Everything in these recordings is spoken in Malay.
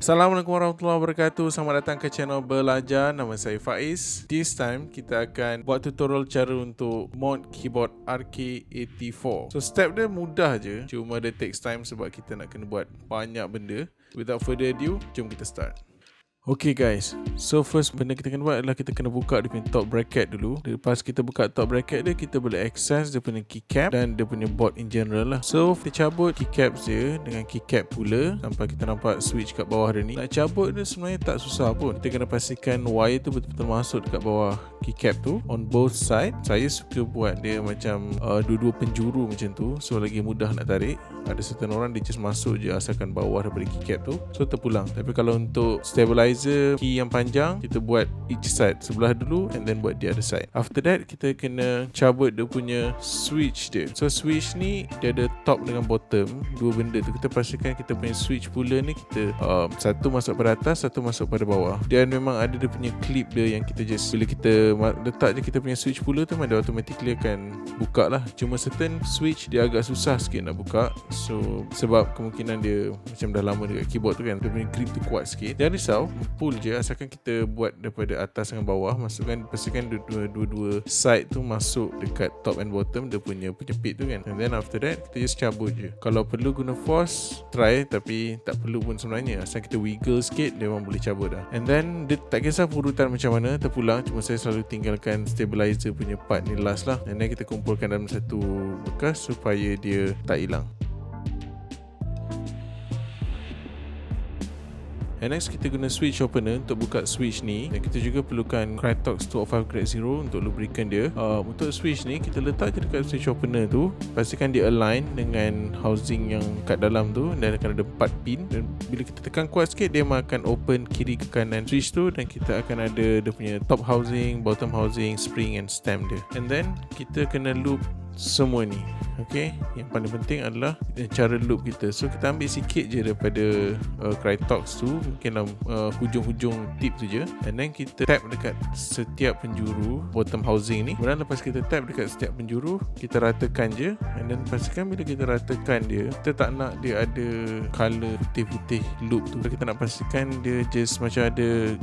Assalamualaikum warahmatullahi wabarakatuh. Selamat datang ke channel Belajar. Nama saya Faiz. This time kita akan buat tutorial cara untuk mod keyboard RK84. So step dia mudah je, cuma dia takes time sebab kita nak kena buat banyak benda. Without further ado, jom kita start. Okay guys, so first benda kita kena buat adalah kita kena buka dia punya top bracket dulu. Lepas kita buka top bracket dia, kita boleh access dia punya keycap dan dia punya board in general lah. So kita cabut keycap dia dengan keycap pula sampai kita nampak switch kat bawah dia ni. Nak cabut dia sebenarnya tak susah pun. Kita kena pastikan wire tu betul-betul masuk dekat bawah keycap tu on both side. Saya suka buat dia macam dua-dua penjuru macam tu, so lagi mudah nak tarik. Ada certain orang dia just masuk je asalkan bawah daripada keycap tu, so terpulang. Tapi kalau untuk stabilizer key yang panjang, kita buat each side, sebelah dulu and then buat the other side. After that kita kena cabut dia punya switch dia. So switch ni dia ada top dengan bottom, dua benda tu. Kita pastikan kita punya switch pula ni kita satu masuk pada atas, satu masuk pada bawah. Dan memang ada dia punya clip dia yang kita just bila kita letak je kita punya switch pula tu, dia automatically akan buka lah. Cuma certain switch dia agak susah sikit nak buka. So sebab kemungkinan dia macam dah lama dekat keyboard tu kan, dia punya grip tu kuat sikit. Jangan risau, pull je asalkan kita buat daripada atas dengan bawah. Masukkan, pastikan dua-dua side tu masuk dekat top and bottom dia punya pit tu kan. And then after that kita just cabut je. Kalau perlu guna force, try, tapi tak perlu pun sebenarnya. Asal kita wiggle sikit dia memang boleh cabut dah. And then dia tak kisah urutan macam mana terpulang, cuma saya selalu tinggalkan stabilizer punya part ni last lah. And then kita kumpulkan dalam satu bekas supaya dia tak hilang. And next kita guna switch opener untuk buka switch ni. Dan kita juga perlukan Krytox 205 grade 0 untuk lubricant dia. Untuk switch ni kita letak je dekat switch opener tu. Pastikan dia align dengan housing yang kat dalam tu. Dan akan ada 4 pin. Dan bila kita tekan kuat sikit, dia akan open kiri ke kanan switch tu. Dan kita akan ada dia punya top housing, bottom housing, spring and stem dia. And then kita kena loop semua ni. Okay, yang paling penting adalah cara loop kita. So kita ambil sikit je daripada Krytox tu, mungkin hujung-hujung tip tu je. And then kita tap dekat setiap penjuru bottom housing ni. Kemudian lepas kita tap dekat setiap penjuru, kita ratakan je. And then pastikan bila kita ratakan dia, kita tak nak dia ada color putih-putih loop tu. Kita nak pastikan dia just macam ada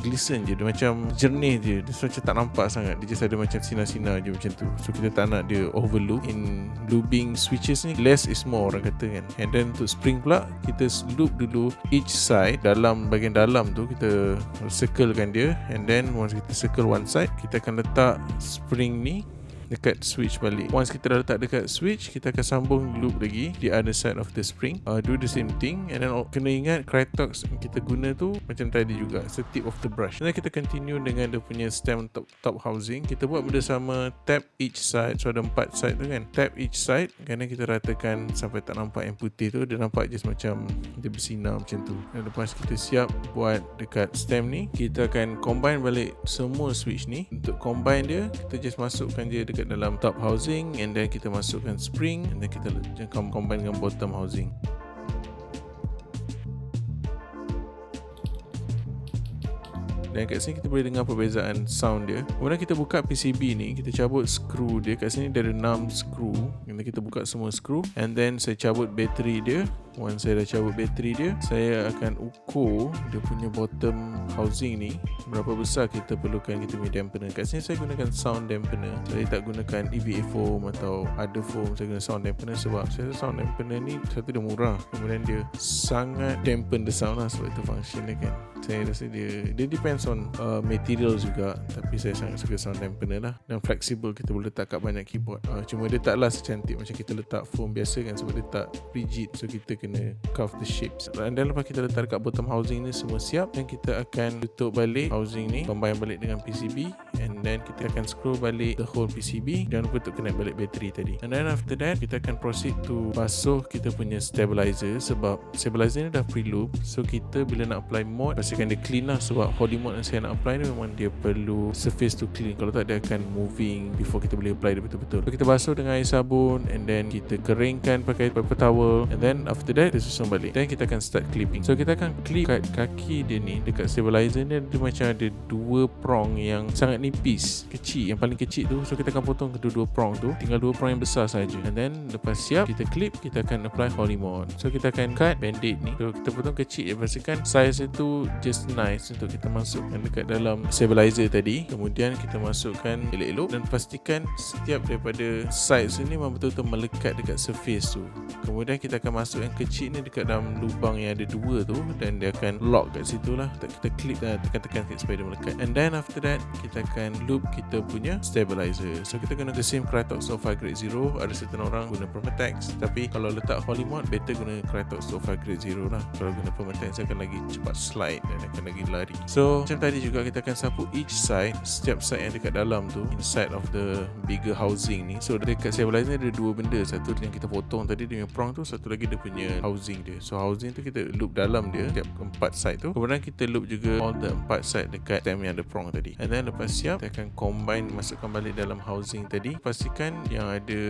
glisten je, dia macam jernih je, dia macam tak nampak sangat, dia just ada macam sinar-sinar je macam tu. So kita tak nak dia overloop. In looping switches ni, less is more orang kata kan. And then untuk spring pula, kita loop dulu each side. Dalam bahagian dalam tu kita circlekan dia. And then once kita circle one side, kita akan letak spring ni dekat switch balik. Once kita dah letak dekat switch, kita akan sambung loop lagi the other side of the spring. Do the same thing. And then kena ingat Krytox yang kita guna tu macam tadi juga, it's the tip of the brush. Dan kita continue dengan dia punya stem top housing. Kita buat benda sama, tap each side. So ada 4 side tu kan, tap each side. Kerana kita ratakan sampai tak nampak yang putih tu, dia nampak just macam dia bersinar macam tu. Dan lepas kita siap buat dekat stem ni, kita akan combine balik semua switch ni. Untuk combine dia, kita just masukkan je dekat dalam top housing, and then kita masukkan spring, and then kita combine dengan bottom housing. Dan kat sini kita boleh dengar perbezaan sound dia. Kemudian kita buka PCB ni, kita cabut screw dia. Kat sini dia ada 6 screw. Jadi kita buka semua screw, and then saya cabut bateri dia. Once saya dah cabut bateri dia, saya akan ukur dia punya bottom housing ni berapa besar kita perlukan kita punya dampener. Kat sini saya gunakan sound dampener. Saya tak gunakan EVA foam atau other foam. Saya guna sound dampener sebab saya rasa sound dampener ni satu dia murah, kemudian dia sangat dampen the sound lah, sebab itu function dia kan. Saya rasa dia depends on material juga, tapi saya sangat suka sound dampener lah. Dan flexible, kita boleh letak kat banyak keyboard. Cuma dia taklah secantik macam kita letak foam biasa kan, sebab dia tak rigid, so kita kena carve the shapes. Dan lepas kita letak dekat bottom housing ni semua siap, dan kita akan tutup balik housing ni, combine balik dengan PCB, and then kita akan screw balik the whole PCB. Jangan lupa untuk connect balik bateri tadi. And then after that, kita akan proceed to basuh kita punya stabilizer, sebab stabilizer ni dah pre-loop. So kita bila nak apply mode, pastikan dia clean lah, sebab holy mode yang saya nak apply ni memang dia perlu surface to clean. Kalau tak, dia akan moving before kita boleh apply dia betul-betul. So kita basuh dengan air sabun, and then kita keringkan pakai paper towel, and then after that kita susun balik. Then kita akan start clipping. So kita akan clip kat kaki dia ni, dekat stabilizer ni ada macam macam ada dua prong yang sangat nipis, kecil, yang paling kecil tu. So kita akan potong kedua-dua prong tu, tinggal dua prong yang besar saja. And then lepas siap, kita clip, kita akan apply Holy Mod. So kita akan cut band-aid ni. So kita potong kecil, pastikan size itu just nice untuk kita masukkan dekat dalam stabilizer tadi. Kemudian kita masukkan elok-elok dan pastikan setiap daripada sides ni memang betul-betul melekat dekat surface tu. Kemudian kita akan masuk yang kecil ni dekat dalam lubang yang ada dua tu, dan dia akan lock kat situ lah. Kita clip dan tekan-tekan supaya dia melekat. And then after that, kita akan loop kita punya stabilizer. So kita guna the same Krytox 05 grade 0. Ada certain orang guna Permatex, tapi kalau letak Holy Mod, better guna Krytox 05 grade 0 lah. Kalau guna Permatex akan lagi cepat slide dan akan lagi lari. So macam tadi juga, kita akan sapu each side, setiap side yang dekat dalam tu, inside of the bigger housing ni. So dekat stabilizer ada dua benda. Satu yang kita potong tadi, dia punya prong tu. Satu lagi dia punya housing dia. So housing tu kita loop dalam dia, setiap empat side tu. Kemudian kita loop juga all the empat side dekat stem yang ada prong tadi. And then lepas siap, kita akan combine, masukkan balik dalam housing tadi. Pastikan yang ada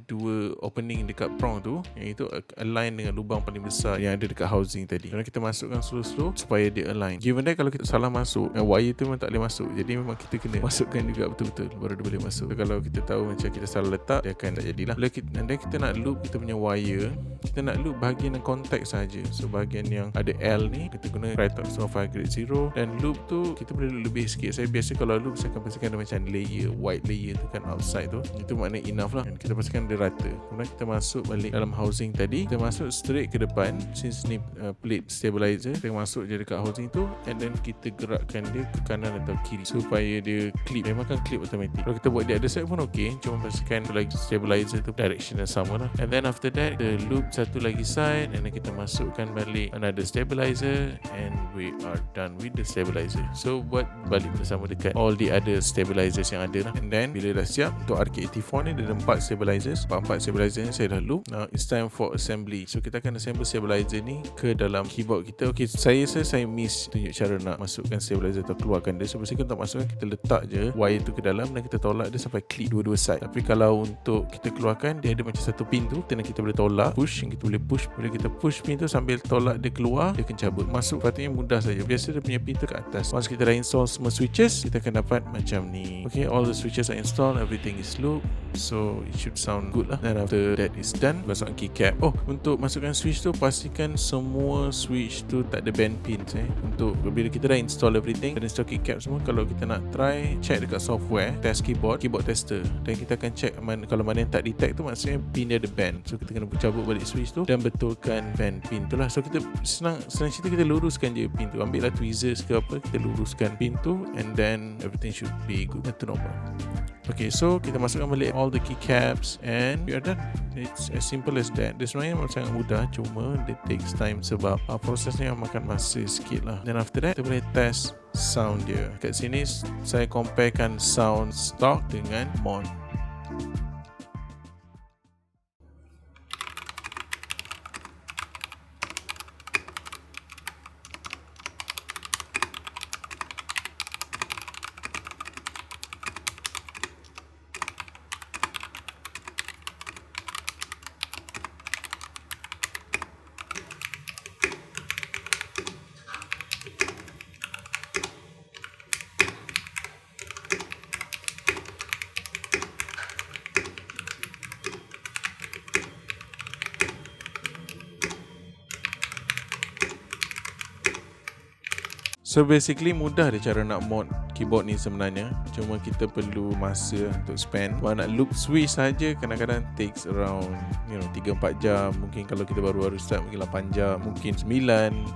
dua opening dekat prong tu, yang itu align dengan lubang paling besar yang ada dekat housing tadi. Kemudian kita masukkan slow-slow supaya dia align. Given that kalau kita salah masuk, wire tu memang tak boleh masuk. Jadi memang kita kena masukkan juga betul-betul baru dia boleh masuk. So, kalau kita tahu macam kita salah letak, dia akan tak jadilah. Dan kita nak loop kita punya wire, kita nak loop bahagian yang contact saja. So bahagian yang ada L ni, kita guna Krytox 05 grade 0. Dan loop tu kita boleh loop lebih sikit. Saya biasa kalau loop, saya akan pastikan ada macam layer, white layer tu kan outside tu. Itu maknanya enough lah. Dan kita pastikan dia rata. Kemudian kita masuk balik dalam housing tadi. Kita masuk straight ke depan. Since ni plate stabilizer, kita masuk je dekat housing tu. And then kita gerakkan dia ke kanan atau kiri supaya dia clip. Memang kan clip automatic. Kalau kita buat di other side pun okay. Cuma pastikan lagi stabilizer tu direction yang sama lah. And then after that, the loop satu lagi side, and then kita masukkan balik another stabilizer, and we are done with the stabilizer. So buat balik bersama dekat all the other stabilizers yang ada lah. And then bila dah siap untuk RK84 ni, dia ada 4 stabilizers. 4 stabilizer ni saya dah loop. Now it's time for assembly. So kita akan assemble stabilizer ni ke dalam keyboard kita. Okay, saya miss tunjuk cara nak masukkan stabilizer atau keluarkan dia. So basically untuk masukkan, kita letak je wire tu ke dalam dan kita tolak dia sampai clip dua-dua side. Tapi kalau untuk kita keluarkan, dia ada macam satu pin tu, dan kita boleh tolak, push, yang kita boleh push. Bila kita push pin tu sambil tolak dia keluar, dia akan cabut. Masuk patutnya mudah saja. Biasa dia punya pin tu kat atas. Once kita dah install semua switches, kita akan dapat macam ni. Okay, all the switches are installed, everything is looped, so it should sound good lah. And after that is done, masukkan keycap. Oh, untuk masukkan switch tu, pastikan semua switch tu tak ada band pins Untuk bila kita dah install everything, dan install keycap semua, kalau kita nak try, check dekat software, test keyboard tester, dan kita akan check kalau mana yang tak detect tu, maksudnya pin dia ada band. So kita kena cabut balik switch tu dan betulkan band pin tu lah. So kita senang cerita, kita luruskan je pin tu, ambil lah tweezers ke apa, kita luruskan pin tu, and then everything should be good to normal. Okay, so kita masukkan balik all the keycaps and we are done. It's as simple as that. Dia sebenarnya memang sangat mudah, cuma it takes time sebab prosesnya makan masa sikit lah. Then after that, kita boleh test sound dia. Kat sini saya comparekan sound stock dengan mod. So basically mudah dia cara nak mod keyboard ni sebenarnya. Cuma kita perlu masa untuk spend. Kalau nak loop switch saja kadang-kadang takes around 3-4 jam. Mungkin kalau kita baru start mungkin 8 jam, mungkin 9.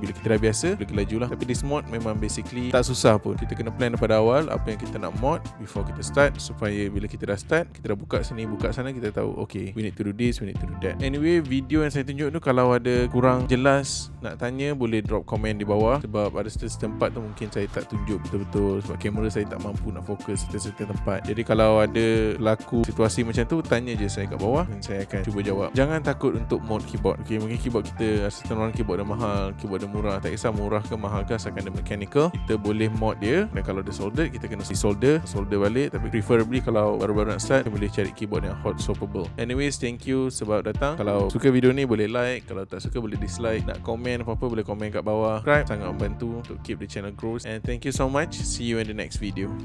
Bila kita dah biasa, boleh laju lah. Tapi this mod memang basically tak susah pun. Kita kena plan daripada awal apa yang kita nak mod before kita start, supaya bila kita dah start, kita dah buka sini, buka sana, kita tahu okay, we need to do this, we need to do that. Anyway, video yang saya tunjuk tu, kalau ada kurang jelas nak tanya, boleh drop komen di bawah. Sebab ada certain tempat tu mungkin saya tak tunjuk betul-betul, sebab kamera saya tak mampu nak fokus certain tempat. Jadi kalau ada berlaku situasi macam tu, tanya je saya kat bawah dan saya akan cuba jawab. Jangan takut untuk mod keyboard. Okay, mungkin keyboard kita, certain orang keyboard dia mahal, keyboard dia murah. Tak kisah murah ke mahal ke, asalkan dia mechanical, kita boleh mod dia. Dan kalau dia soldered, kita kena solder balik. Tapi preferably kalau baru-baru nak start, kita boleh cari keyboard yang hot swappable. Anyways, thank you sebab datang. Kalau suka video ni boleh like, kalau tak suka boleh dislike. Nak komen apa-apa boleh komen kat bawah. Subscribe sangat membantu untuk keep the channel grows. And thank you so much. See you in the next video.